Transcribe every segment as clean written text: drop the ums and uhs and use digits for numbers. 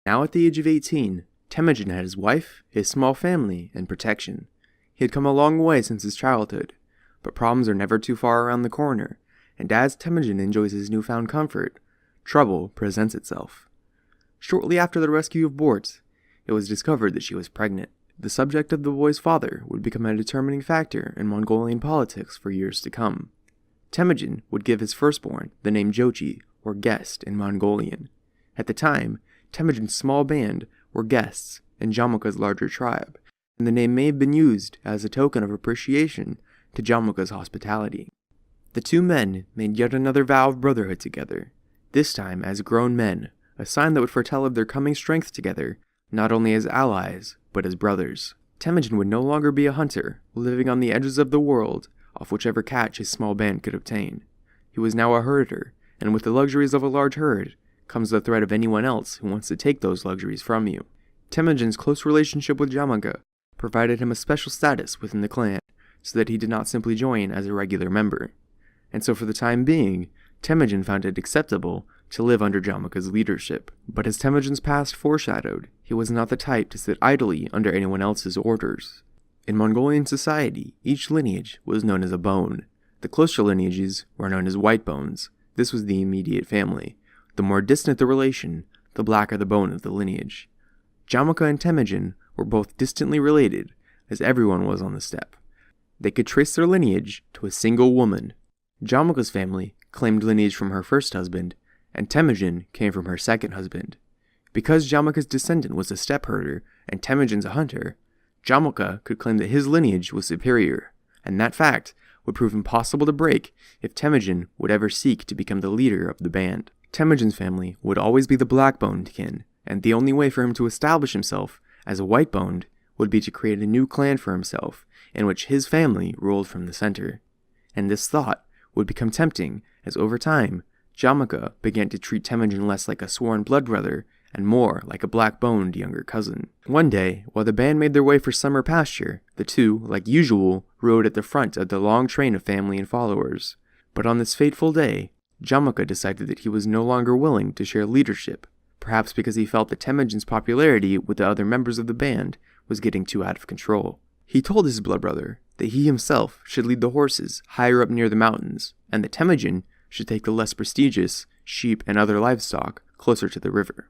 Now at the age of 18, Temujin had his wife, his small family, and protection. He had come a long way since his childhood, but problems are never too far around the corner, and as Temujin enjoys his newfound comfort, trouble presents itself. Shortly after the rescue of Bort, it was discovered that she was pregnant. The subject of the boy's father would become a determining factor in Mongolian politics for years to come. Temujin would give his firstborn the name Jochi, or guest, in Mongolian. At the time, Temujin's small band were guests in Jamuka's larger tribe, and the name may have been used as a token of appreciation to Jamuka's hospitality. The two men made yet another vow of brotherhood together, this time as grown men, a sign that would foretell of their coming strength together, not only as allies, but as brothers. Temujin would no longer be a hunter, living on the edges of the world, off whichever catch his small band could obtain. He was now a herder, and with the luxuries of a large herd comes the threat of anyone else who wants to take those luxuries from you. Temujin's close relationship with Jamuka provided him a special status within the clan, so that he did not simply join as a regular member. And so for the time being, Temujin found it acceptable to live under Jamuka's leadership. But as Temujin's past foreshadowed, he was not the type to sit idly under anyone else's orders. In Mongolian society, each lineage was known as a bone. The closer lineages were known as white bones. This was the immediate family. The more distant the relation, the blacker the bone of the lineage. Jamuka and Temujin were both distantly related, as everyone was on the steppe. They could trace their lineage to a single woman. Jamuka's family claimed lineage from her first husband, and Temujin came from her second husband. Because Jamuka's descendant was a steppe herder and Temujin's a hunter, Jamuka could claim that his lineage was superior, and that fact would prove impossible to break if Temujin would ever seek to become the leader of the band. Temujin's family would always be the black-boned kin, and the only way for him to establish himself as a white-boned would be to create a new clan for himself, in which his family ruled from the center. And this thought would become tempting, as over time, Jamuka began to treat Temujin less like a sworn blood brother and more like a black-boned younger cousin. One day, while the band made their way for summer pasture, the two, like usual, rode at the front of the long train of family and followers. But on this fateful day, Jamuka decided that he was no longer willing to share leadership, perhaps because he felt that Temujin's popularity with the other members of the band was getting too out of control. He told his blood brother that he himself should lead the horses higher up near the mountains, and that Temujin should take the less prestigious sheep and other livestock closer to the river.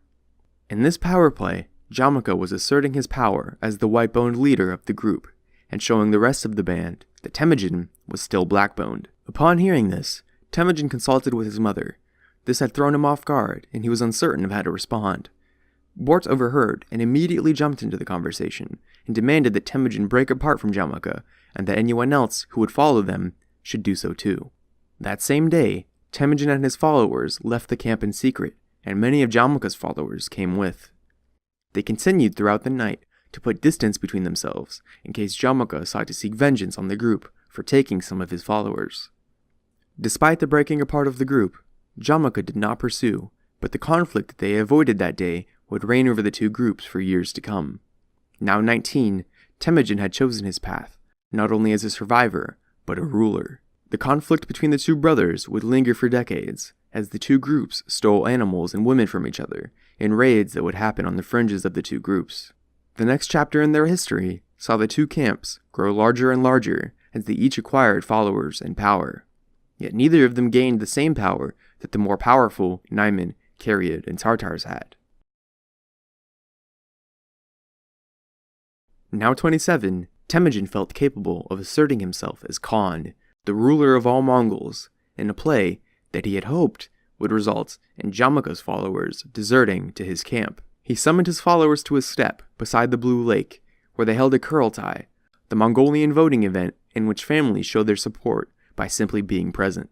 In this power play, Jamuka was asserting his power as the white-boned leader of the group, and showing the rest of the band that Temujin was still black-boned. Upon hearing this, Temujin consulted with his mother. This had thrown him off guard, and he was uncertain of how to respond. Bort overheard and immediately jumped into the conversation, and demanded that Temujin break apart from Jamuka, and that anyone else who would follow them should do so too. That same day, Temujin and his followers left the camp in secret, and many of Jamuka's followers came with. They continued throughout the night to put distance between themselves, in case Jamuka sought to seek vengeance on the group for taking some of his followers. Despite the breaking apart of the group, Jamuka did not pursue, but the conflict that they avoided that day would reign over the two groups for years to come. Now 19, Temujin had chosen his path, not only as a survivor, but a ruler. The conflict between the two brothers would linger for decades, as the two groups stole animals and women from each other, in raids that would happen on the fringes of the two groups. The next chapter in their history saw the two camps grow larger and larger as they each acquired followers and power. Yet neither of them gained the same power that the more powerful Naiman, Kariad, and Tartars had. Now 27, Temujin felt capable of asserting himself as Khan, the ruler of all Mongols, in a play that he had hoped would result in Jamuka's followers deserting to his camp. He summoned his followers to a steppe beside the Blue Lake, where they held a Kurultai, the Mongolian voting event in which families showed their support by simply being present.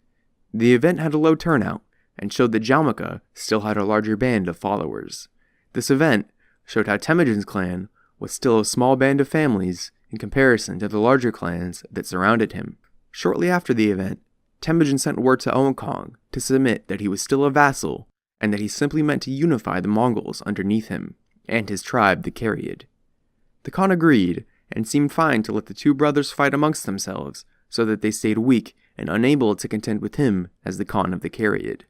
The event had a low turnout, and showed that Jamuka still had a larger band of followers. This event showed how Temujin's clan was still a small band of families in comparison to the larger clans that surrounded him. Shortly after the event, Temujin sent word to Onkong to submit that he was still a vassal, and that he simply meant to unify the Mongols underneath him, and his tribe, the Kariad. The Khan agreed, and seemed fine to let the two brothers fight amongst themselves, so that they stayed weak and unable to contend with him as the Khan of the Kariad.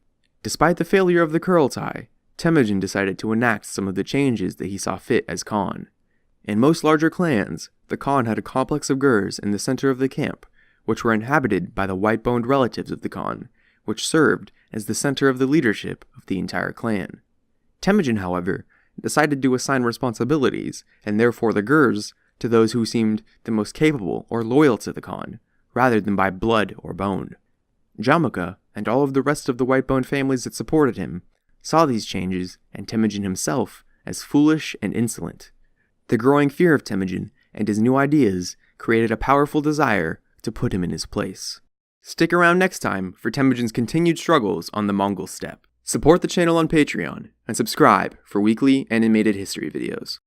Despite the failure of the Kurultai, Temujin decided to enact some of the changes that he saw fit as Khan. In most larger clans, the Khan had a complex of gurs in the center of the camp, which were inhabited by the white-boned relatives of the Khan, which served as the center of the leadership of the entire clan. Temujin, however, decided to assign responsibilities, and therefore the gurs, to those who seemed the most capable or loyal to the Khan, rather than by blood or bone. Jamuka, and all of the rest of the white-boned families that supported him, saw these changes, and Temujin himself, as foolish and insolent. The growing fear of Temujin and his new ideas created a powerful desire to put him in his place. Stick around next time for Temujin's continued struggles on the Mongol steppe. Support the channel on Patreon, and subscribe for weekly animated history videos.